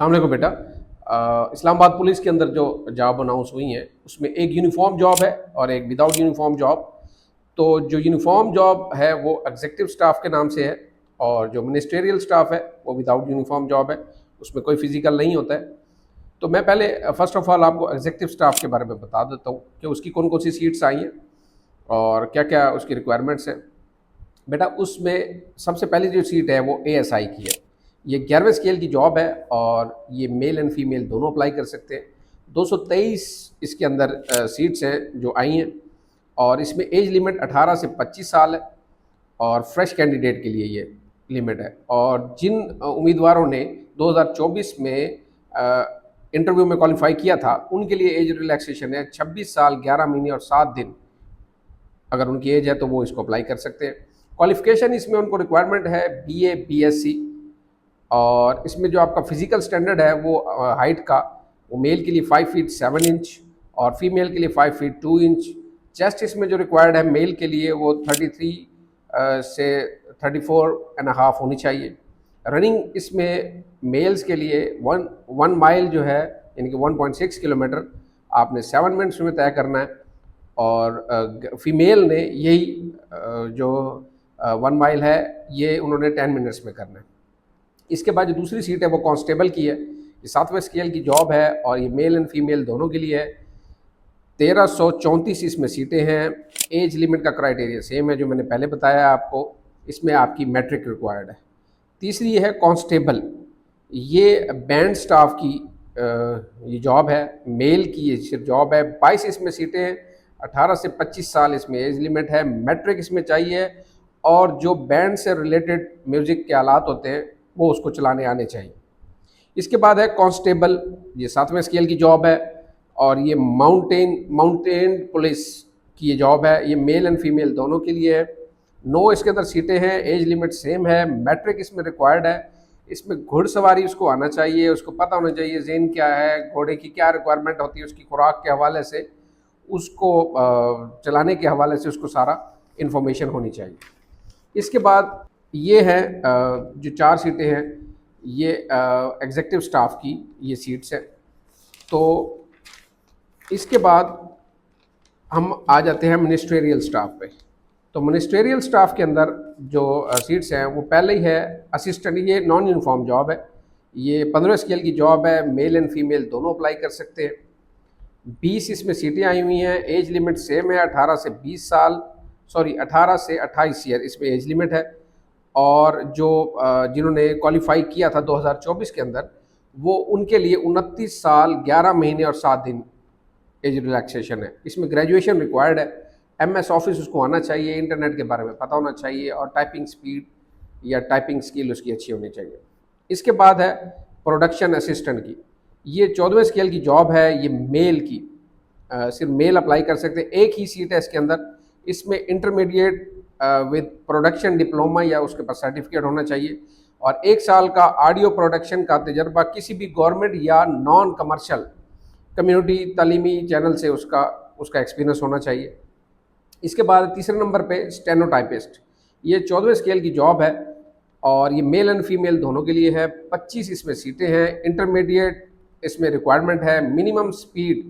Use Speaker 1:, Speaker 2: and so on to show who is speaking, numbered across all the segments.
Speaker 1: अस्सलामुअलैकुम बेटा। इस्लामाबाद पुलिस के अंदर जो जॉब अनाउंस हुई हैं उसमें एक यूनिफॉर्म जॉब है और एक विदाउट यूनिफॉर्म जॉब। तो जो यूनिफॉर्म जॉब है वो एग्जीक्यूटिव स्टाफ के नाम से है, और जो मिनिस्ट्रियल स्टाफ है वो विदाउट यूनिफॉर्म जॉब है, उसमें कोई फिजिकल नहीं होता है। तो मैं पहले फर्स्ट ऑफ ऑल आपको एग्जीक्यूटिव स्टाफ के बारे में बता देता हूँ कि उसकी कौन कौन सी सीट्स आई हैं और क्या क्या उसकी रिक्वायरमेंट्स हैं। बेटा उसमें सबसे पहली जो सीट है वो एएसआई की है। ये 11वें स्केल की जॉब है और ये मेल एंड फीमेल दोनों अप्लाई कर सकते हैं। 223 इसके अंदर सीट्स हैं जो आई हैं, और इसमें एज लिमिट 18 से 25 साल है और फ्रेश कैंडिडेट के लिए ये लिमिट है। और जिन उम्मीदवारों ने 2024 में इंटरव्यू में क्वालिफाई किया था उनके लिए एज रिलैक्सेशन है 26 साल 11 महीने और 7 दिन। अगर उनकी एज है तो वो इसको अप्लाई कर सकते हैं। क्वालिफिकेशन इसमें उनको रिक्वायरमेंट है बीए बीएससी, और इसमें जो आपका फिजिकल स्टैंडर्ड है वो हाइट का, वो मेल के लिए 5 फीट 7 इंच और फीमेल के लिए 5 फीट 2 इंच। चेस्ट इसमें जो रिक्वायर्ड है मेल के लिए वो 33 से 34.5 होनी चाहिए। रनिंग इसमें मेल्स के लिए वन माइल जो है यानी कि 1.6 किलोमीटर आपने 7 मिनट्स में तय करना है, और फीमेल ने यही जो 1 माइल है ये उन्होंने 10 मिनट्स में करना है। इसके बाद जो दूसरी सीट है वो कांस्टेबल की है। ये 7वें स्केल की जॉब है और ये मेल एंड फीमेल दोनों के लिए है। 1334 इसमें सीटें हैं। एज लिमिट का क्राइटेरिया सेम है जो मैंने पहले बताया आपको। इसमें आपकी मैट्रिक रिक्वायर्ड है। तीसरी है कांस्टेबल। ये बैंड स्टाफ की ये जॉब है, मेल की ये सिर्फ जॉब है। 22 इसमें सीटें हैं। 18 से 25 साल इसमें एज लिमिट है। मैट्रिक इसमें चाहिए, और जो बैंड से रिलेटेड म्यूज़िक के आलात होते हैं वो उसको चलाने आने चाहिए। इसके बाद है कांस्टेबल। ये 7वें स्केल की जॉब है और ये माउंटेन पुलिस की ये जॉब है। ये मेल एंड फीमेल दोनों के लिए है। 9 इसके अंदर सीटें हैं। एज लिमिट सेम है। मैट्रिक इसमें रिक्वायर्ड है। इसमें घुड़सवारी उसको आना चाहिए, उसको पता होना चाहिए ज़ेन क्या है, घोड़े की क्या रिक्वायरमेंट होती है, उसकी खुराक के हवाले से, उसको चलाने के हवाले से उसको सारा इन्फॉर्मेशन होनी चाहिए। इसके बाद ये है जो 4 सीटें हैं ये एग्जीक्यूटिव स्टाफ की ये सीट्स हैं। तो इसके बाद हम आ जाते हैं मिनिस्ट्रियल स्टाफ पे। तो मिनिस्ट्रियल स्टाफ के अंदर जो सीट्स हैं वो पहले ही है असिस्टेंट। ये नॉन यूनिफॉर्म जॉब है। ये 15वें स्केल की जॉब है। मेल एंड फीमेल दोनों अप्लाई कर सकते हैं। 20 इसमें सीटें आई हुई हैं। एज लिमिट सेम है 18 से 20 साल, सॉरी 18 से 28 ईयर इसमें एज लिमिट है। और जो जिन्होंने क्वालिफाई किया था 2024 के अंदर, वो उनके लिए 29 साल 11 महीने और 7 दिन एज रिलैक्सेशन है। इसमें ग्रेजुएशन रिक्वायर्ड है। एमएस ऑफिस उसको आना चाहिए, इंटरनेट के बारे में पता होना चाहिए, और टाइपिंग स्पीड या टाइपिंग स्किल उसकी अच्छी होनी चाहिए। इसके बाद है प्रोडक्शन असिस्टेंट की। ये 14वें स्केल की जॉब है। ये मेल की सिर्फ मेल अप्लाई कर सकते हैं। एक ही सीट है इसके अंदर। इसमें इंटरमीडिएट विद प्रोडक्शन डिप्लोमा या उसके पास सर्टिफिकेट होना चाहिए, और 1 साल का ऑडियो प्रोडक्शन का तजर्बा किसी भी गवर्नमेंट या नॉन कमर्शियल कम्युनिटी तालीमी चैनल से उसका एक्सपीरियंस होना चाहिए। इसके बाद तीसरे नंबर पे स्टेनोटाइपिस्ट। ये 14वें स्केल की जॉब है और ये मेल एंड फीमेल दोनों के लिए है। 25 इसमें सीटें हैं। इंटरमीडिएट इसमें रिक्वायरमेंट है। मिनिमम स्पीड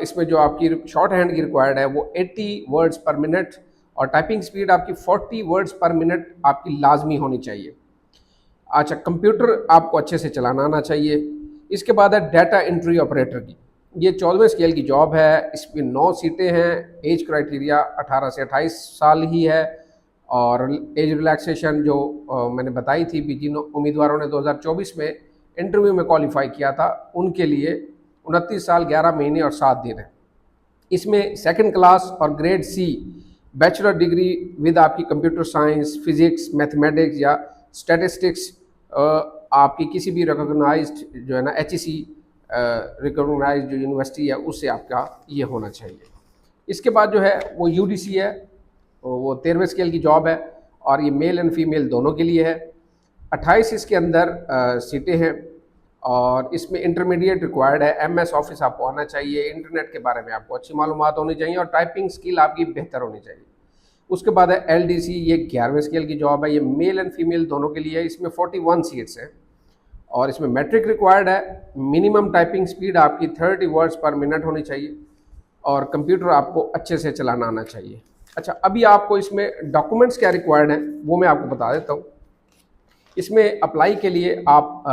Speaker 1: इसमें जो आपकी शॉर्ट हैंड की रिक्वायर्ड है वो 80 वर्ड्स पर मिनट, और टाइपिंग स्पीड आपकी 40 वर्ड्स पर मिनट आपकी लाजमी होनी चाहिए। अच्छा, कंप्यूटर आपको अच्छे से चलाना आना चाहिए। इसके बाद है डाटा एंट्री ऑपरेटर की। ये 14वें स्केल की जॉब है। इसमें 9 सीटें हैं। एज क्राइटेरिया 18 से 28 साल ही है, और एज रिलैक्सेशन जो मैंने बताई थी भी, जिन उम्मीदवारों ने 2024 में इंटरव्यू में क्वालिफाई किया था उनके लिए 29 साल 11 महीने और 7 दिन है। इसमें सेकंड क्लास और grade C bachelor degree with आपकी कंप्यूटर साइंस, फिजिक्स, मैथमेटिक्स या स्टैटिस्टिक्स आपकी किसी भी रिकॉग्नाइज्ड जो है ना एचईसी रिकॉग्नाइज्ड जो यूनिवर्सिटी है उससे आपका ये होना चाहिए। इसके बाद जो है वो यूडीसी है। वो 13वें स्केल की जॉब है और ये मेल एंड फीमेल दोनों के लिए है। 28 इसके अंदर सीटें हैं, और इसमें इंटरमीडिएट रिक्वायर्ड है। एमएस ऑफिस आपको आना चाहिए। इंटरनेट के बारे में आपको अच्छी मालूमात होनी चाहिए, और टाइपिंग स्किल आपकी बेहतर होनी चाहिए। उसके बाद है एलडीसी। ये 11वें स्केल की जॉब है। ये मेल एंड फीमेल दोनों के लिए है। इसमें 41 सीट्स हैं। और इसमें मैट्रिक रिक्वायर्ड है। मिनिमम टाइपिंग स्पीड आपकी 30 वर्ड्स पर मिनट होनी चाहिए और कंप्यूटर आपको अच्छे से चलाना आना चाहिए। अच्छा, अभी आपको इसमें डॉक्यूमेंट्स क्या रिक्वायर्ड हैं वो मैं आपको बता देता हूँ। इसमें अप्लाई के लिए आप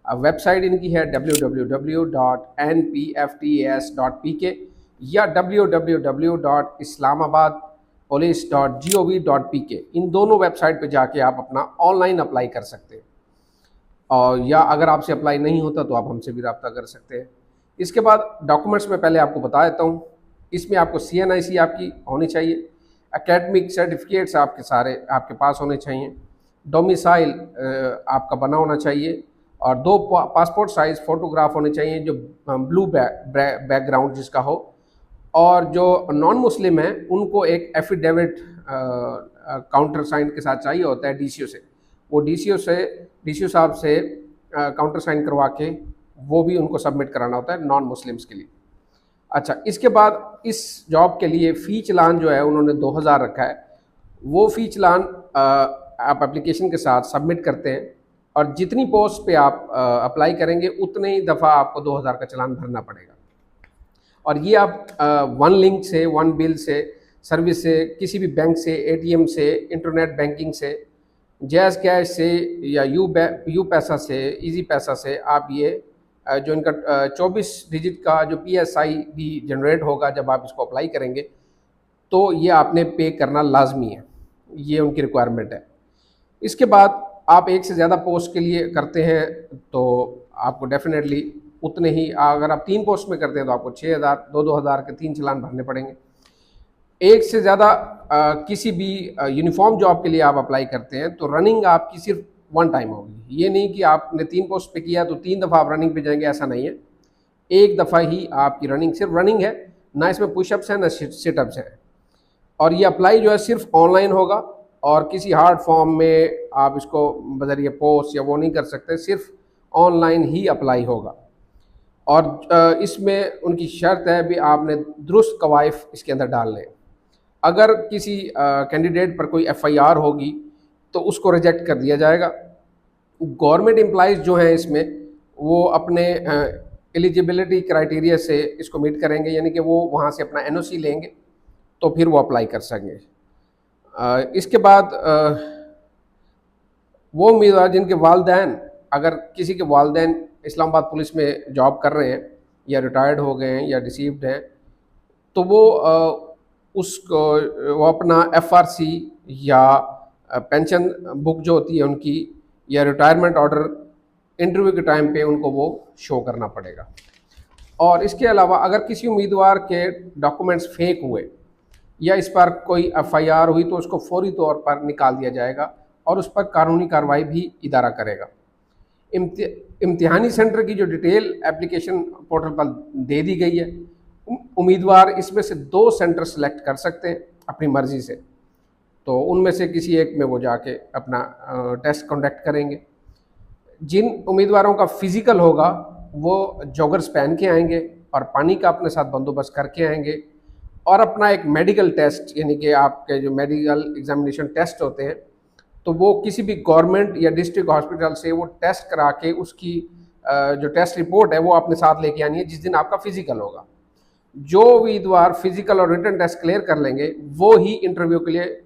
Speaker 1: वेबसाइट इनकी है www.npftas.pk या www.islamabadpolice.gov.pk। इन दोनों वेबसाइट पे जाके आप अपना ऑनलाइन अप्लाई कर सकते हैं, और या अगर आपसे अप्लाई नहीं होता तो आप हमसे भी रब्ता कर सकते हैं। इसके बाद डॉक्यूमेंट्स में पहले आपको बता देता हूँ। इसमें आपको CNIC आपकी होनी चाहिए, एकेडमिक सर्टिफिकेट्स आपके सारे आपके पास होने चाहिए, डोमिसाइल आपका बना होना चाहिए, और 2 पासपोर्ट साइज़ फ़ोटोग्राफ होने चाहिए जो ब्लू बैकग्राउंड जिसका हो। और जो नॉन मुस्लिम हैं उनको एक एफिडेविट काउंटर साइन के साथ चाहिए होता है DCO से। वो DCO साहब से काउंटर साइन करवा के वो भी उनको सबमिट कराना होता है नॉन मुस्लिम्स के लिए। अच्छा, इसके बाद इस जॉब के लिए फ़ी चालान जो है उन्होंने 2000 रखा है। वो फ़ी चालान आप एप्लीकेशन के साथ सबमिट करते हैं, और जितनी पोस्ट पे आप अप्लाई करेंगे उतने ही दफ़ा आपको 2000 का चालान भरना पड़ेगा। और ये आप वन लिंक से, वन बिल से, सर्विस से, किसी भी बैंक से, ATM से, इंटरनेट बैंकिंग से, जैज़ कैश से या यू पैसा से, इजी पैसा से आप ये जो इनका 24 डिजिट का जो PSI भी जनरेट होगा जब आप इसको अप्लाई करेंगे, तो ये आपने पे करना लाजमी है। ये उनकी रिक्वायरमेंट है। इसके बाद आप एक से ज़्यादा पोस्ट के लिए करते हैं तो आपको डेफिनेटली उतने ही, अगर आप 3 पोस्ट में करते हैं तो आपको 6000, 2-2000 के 3 चालान भरने पड़ेंगे। एक से ज़्यादा किसी भी यूनिफॉर्म जॉब के लिए आप अप्लाई करते हैं तो रनिंग आपकी सिर्फ 1 टाइम होगी। ये नहीं कि आपने 3 पोस्ट पे किया तो 3 दफ़ा आप रनिंग पे जाएंगे, ऐसा नहीं है। एक दफ़ा ही आपकी रनिंग, सिर्फ रनिंग है, ना इसमें पुशअप्स हैं ना सिटअप्स हैं। और ये अप्लाई जो है सिर्फ ऑनलाइन होगा, और किसी हार्ड फॉर्म में आप इसको बजरिए पोस्ट या वो नहीं कर सकते, सिर्फ ऑनलाइन ही अप्लाई होगा। और इसमें उनकी शर्त है भी आपने दुरुस्त कवायफ इसके अंदर डाल लें। अगर किसी कैंडिडेट पर कोई FIR होगी तो उसको रिजेक्ट कर दिया जाएगा। गवर्नमेंट एम्प्लॉइज़ जो हैं इसमें वो अपने एलिजिबिलिटी क्राइटेरिया से इसको मीट करेंगे, यानी कि वो वहाँ से अपना NOC लेंगे तो फिर वो अप्लाई कर सकेंगे। इसके बाद वो उम्मीदवार जिनके वालदैन, अगर किसी के वालदैन इस्लामाबाद पुलिस में जॉब कर रहे हैं या रिटायर्ड हो गए हैं या डिसीव्ड हैं, तो वो अपना FRC या पेंशन बुक जो होती है उनकी, या रिटायरमेंट ऑर्डर इंटरव्यू के टाइम पे उनको वो शो करना पड़ेगा। और इसके अलावा अगर किसी उम्मीदवार के डॉक्यूमेंट्स फेक हुए या इस पर कोई FIR हुई तो उसको फौरी तौर पर निकाल दिया जाएगा और उस पर कानूनी कार्रवाई भी इदारा करेगा। इम्तिहानी सेंटर की जो डिटेल एप्लीकेशन पोर्टल पर दे दी गई है, उम्मीदवार इसमें से 2 सेंटर सेलेक्ट कर सकते हैं अपनी मर्ज़ी से, तो उनमें से किसी एक में वो जाके अपना टेस्ट कंडक्ट करेंगे। जिन उम्मीदवारों का फ़िज़िकल होगा वो जॉगर्स पहन के आएंगे और पानी का अपने साथ बंदोबस्त करके आएंगे, और अपना एक मेडिकल टेस्ट, यानी कि आपके जो मेडिकल एग्जामिनेशन टेस्ट होते हैं, तो वो किसी भी गवर्नमेंट या डिस्ट्रिक्ट हॉस्पिटल से वो टेस्ट करा के उसकी जो टेस्ट रिपोर्ट है वो अपने साथ लेके आनी है जिस दिन आपका फ़िज़िकल होगा। जो उम्मीदवार फ़िज़िकल और रिटन टेस्ट क्लियर कर लेंगे वो ही इंटरव्यू के लिए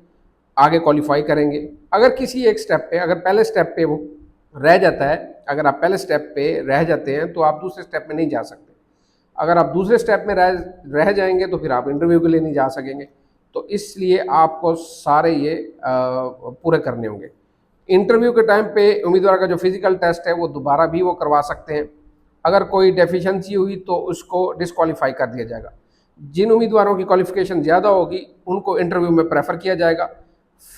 Speaker 1: आगे क्वालिफाई करेंगे। अगर किसी एक स्टेप पे, अगर पहले स्टेप पे वो रह जाता है, अगर आप पहले स्टेप पे रह जाते हैं तो आप दूसरे स्टेप में नहीं जा सकते। अगर आप दूसरे स्टेप में रह जाएंगे तो फिर आप इंटरव्यू के लिए नहीं जा सकेंगे। तो इसलिए आपको सारे ये पूरे करने होंगे। इंटरव्यू के टाइम पे उम्मीदवार का जो फिज़िकल टेस्ट है वो दोबारा भी वो करवा सकते हैं। अगर कोई डेफिशिएंसी हुई तो उसको डिस्क्वालीफाई कर दिया जाएगा। जिन उम्मीदवारों की क्वालिफिकेशन ज़्यादा होगी उनको इंटरव्यू में प्रेफर किया जाएगा।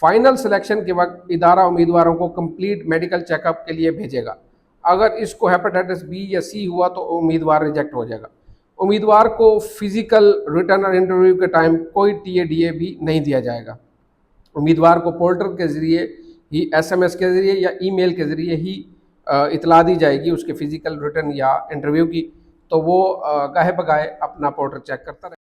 Speaker 1: फाइनल सिलेक्शन के वक्त इदारा उम्मीदवारों को कंप्लीट मेडिकल चेकअप के लिए भेजेगा। अगर इसको हेपेटाइटिस B या C हुआ तो उम्मीदवार रिजेक्ट हो जाएगा। उम्मीदवार को फिज़िकल, रिटर्न और इंटरव्यू के टाइम कोई TA भी नहीं दिया जाएगा। उम्मीदवार को पोर्टल के ज़रिए ही, SMS के ज़रिए या ईमेल के ज़रिए ही इतला दी जाएगी उसके फिज़िकल, रिटर्न या इंटरव्यू की, तो वो गाहे बगाहे अपना पोर्टल चेक करता रहे।